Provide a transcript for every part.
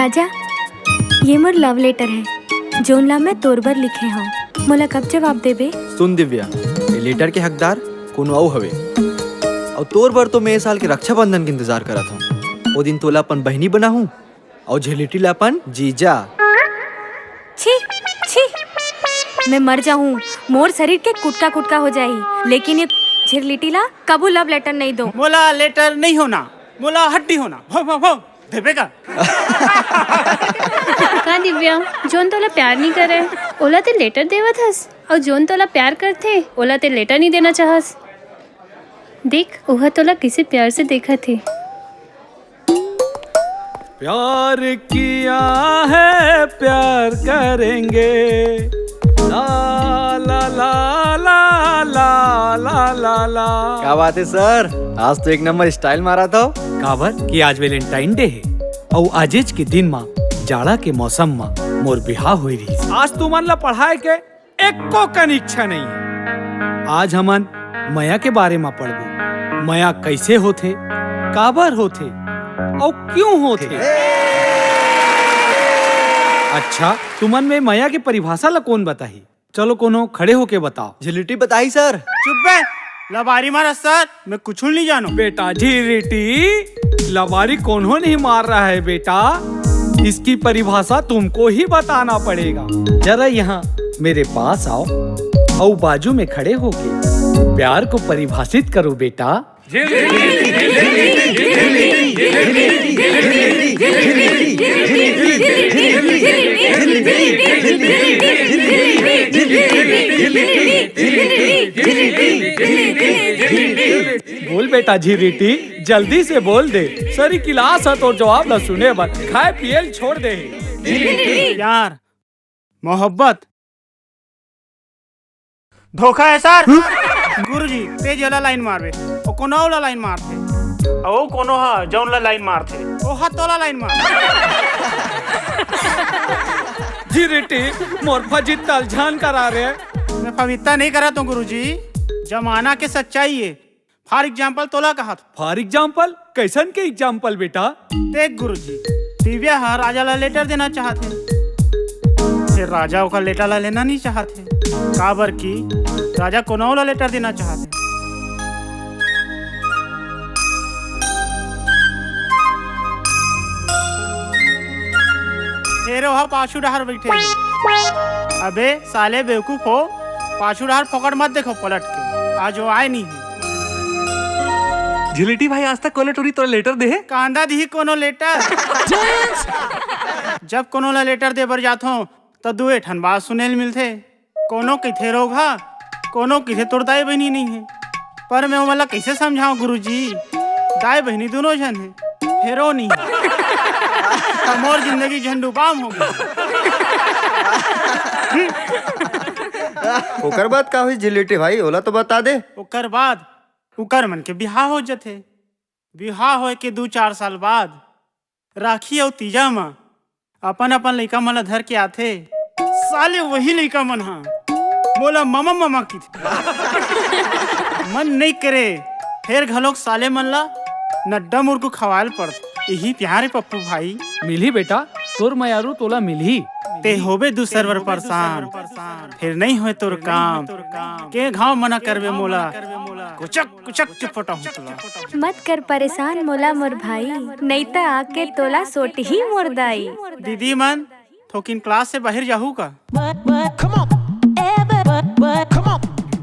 राजा, ये more love letter है zone ला मैं तोर बर लिखे हूँ। मोला कब जवाब देबे? सुन दिव्या, ये लेटर के हकदार कोनो अऊ हवे और तोर बर तो मैं ए साल के रक्षाबंधन के इंतजार करत हूँ। ओ दिन तोला अपन बहनी बना हूँ और झेलिटी ला अपन जीजा। छी छी, मैं मर जाऊँ, मोर शरीर के कुटका कुटका हो जाही, लेकिन ये झिरलिटी ला कबू लव लेटर नहीं दो। मोला लेटर नहीं होना, मोला हड्डी होना। भो भो भो देबेगा। का दिव्या, जोन तोला प्यार नहीं करे ओला ते लेटर देवत हस, और जोन तोला प्यार करथे ओला ते लेटर नहीं देना चाहस। देख, ओहा तोला किसी प्यार से देखा थे। प्यार किया है प्यार करेंगे, ला ला ला ला ला ला ला ला। क्या बात है सर, आज तो एक नंबर स्टाइल मारा था। काबर कि आज वैलेंटाइन डे है और आजेज के दिन माँ जाड़ा के मौसम में मोर बिहार हो रही। आज तुमन ला पढ़ाए के एको कन इच्छा नहीं है। आज हमन माया के बारे में पढ़बो। माया कैसे होथे, काबर होथे और क्यों होथे। अच्छा, तुमन में माया की परिभाषा ला कौन बताही? चलो कोनो खड़े होके बताओ। झिलिटी बताई सर। चुप बे, लबारी मारा सर, मैं कुछ नहीं जानू। बेटा झिरिटी, लबारी कौन नहीं मार रहा है बेटा, इसकी परिभाषा तुमको ही बताना पड़ेगा। जरा यहाँ मेरे पास आओ और बाजू में खड़े होके प्यार को परिभाषित करो बेटा। बोल बेटा झिरिटी, जल्दी से बोल दे, सारी क्लास है तो जवाब न सुने बस खाए पियल छोड़ दे। यार, मोहब्बत धोखा है सर। गुरुजी तेज वाला लाइन मारबे, ओ कोनो वाला लाइन मारथे, ओ कोनो हा जौन ला लाइन मारथे, ओ हाथ वाला लाइन मार। झिरिटी मोर फजित तलझान करा रहे। मैं पवित्रता नहीं करा तो गुरुजी, जमाना के सच्चाई है। फॉर एग्जाम्पल तोला कहा था। फॉर एग्जाम्पल कैसन के एग्जाम्पल बेटा? देख गुरुजी, दिव्या हा राजा ला लेटर देना चाहते, फिर राजा का लेटर ला लेना नहीं चाहते, काबर की राजा कोनो ला लेटर देना चाहते। फिर वहाँ पाछू डहार बैठे। अबे साले बेवकूफ हो, पाछू डहार पकड़ मत देखो पलट के, आज वो आए नहीं है। झिलिटी भाई आज तक कोनो टोरी तो लेटर दे कांदा दी कोनो लेटर। जब कोनो ला लेटर दे बर जाथो तो दुए ठन बात सुने मिलथे, कोनो किथे रोग हा, कोनो किथे तोर दाई बहनी नहीं है। पर मैं ओमला कैसे समझाऊं गुरुजी, दाई बहनी दोनों जन है, फेरो नहीं है। मोर जिंदगी झंडू बाम हो गई। ओकर बाद का हुई झिलिटी भाई, ओला तो बता दे। ओकर बाद उकर मन के बिहार हो जथे। बिहार होए के 2-4 साल बाद राखी और तीजा में अपन अपन लइका मन ला धर के आथे। साले वही लइका मन हा मोला मामा मामा की मन नहीं करे, फिर घलोक साले मन ला नड्डा मुर्गू खवाल पड़त। यही प्यार है पप्पू भाई। मिली बेटा, तोर मयारू तोला मिली। ते होबे दू सर्वर परेशान, फिर नहीं होए तोर काम के घाव मना करबे मोला, कुचक कुचक चुपटा हुतला। मत कर परेशान मोला मोर भाई, नहीं तो आके तोला सोट ही मोर दाई। दीदी मन थोकिन क्लास से बाहर जाहू का?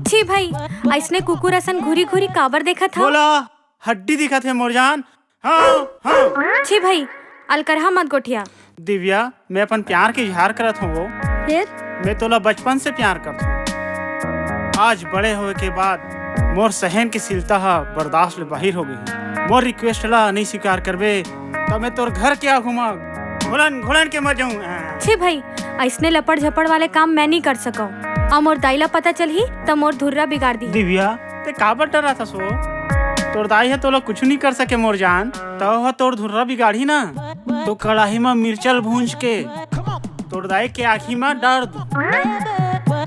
छी भाई, ऐसने कुकुर असन घुरी घुरी काबर देखा था? बोला हड्डी दिखा थे मोर जान। हाँ हाँ। छी भाई, अलकरहा मत गोठिया। दिव्या, मैं अपन प्यार के इजहार करत हूँ। वो फिर मैं तोला बचपन से प्यार करता हूँ। आज बड़े होए के बाद मोर सहन की शीलता हा बर्दाश्त ले बाहर हो गई। मोर रिक्वेस्ट ला नहीं स्वीकार करबे तो मैं तोर घर क्या घुमा घुलन घुलन के मर जाऊँ। छी भाई, ऐसने लपड़ झपड़ वाले काम मैं नहीं कर सकूं। और मोर दाइला पता चल ही तो मोर धुर्रा बिगाड़ दी। दिव्या, ते काबर डर रहा था सो? तोर दाई है तोला कुछ नहीं कर सके मोर जान, तो तोर धुर्रा बिगाड़ी ना तो कड़ाही में मिर्चल भूंज के तोर दाई के आँखी में डाल दूं,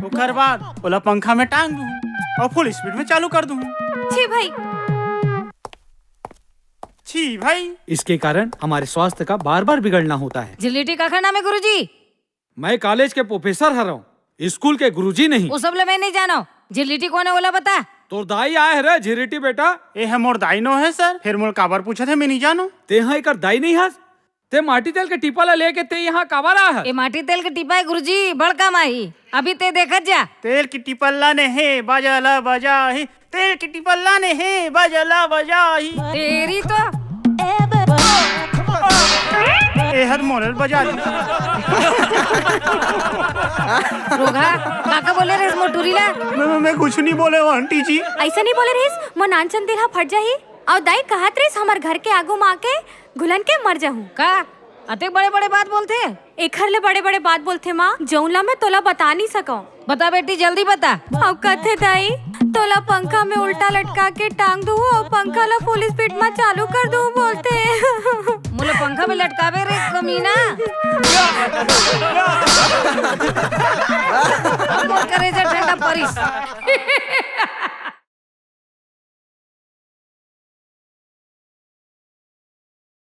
ओकर बाद ओला पंखा में टांग दूं और फुल स्पीड में चालू कर दूं। छी भाई, छी भाई। इसके कारण हमारे स्वास्थ्य का बार बार बिगड़ना होता है। झिल्लिटी का नाम है गुरुजी? मैं कॉलेज के प्रोफेसर हूँ, स्कूल के गुरुजी नहीं। वो सब ले मैं नहीं जानो। झिल्लिटी कौन है बोला बता। तो दाई आए है रे झिरिटी बेटा। ए है मोर दाई नो है सर। फिर मोर काबर पूछा थे मैं नहीं जानो। ते यहाँ एक दाई नहीं हस, ते माटी तेल के टिपा ला लेके ते यहाँ काबर आ है। ये माटी तेल के टिपा है गुरुजी, बड़का माही। अभी ते देखत जा। तेल की टिपल्ला ने है बजला बजाही, तेल की टिपल्ला ने है बजला बजाही। तेरी तो ए हर मोरल बजा दी। रोगा काका बोले रे मोटूरीला। मैं कुछ नहीं बोले हो आंटी जी। ऐसा नहीं बोले रहीस, मन आंचन दिल फट जाही। और दाई कहत रहीस हमार घर के आगू माँ के घुलन के मर जाहूँ का अते बड़े बड़े बात बोलते। एखर ले बड़े बड़े बात बोलते माँ, जौनला मैं तोला बता नहीं सकूं। बता बेटी जल्दी बता। अब कथे दाई तोला पंखा में उल्टा लटका के टांग दू और पंखा ला फुल स्पीड में चालू कर दू बोलते। मुझे पंखा में लटकावे रे कमीना। मोर करेजा ठंडा परिस।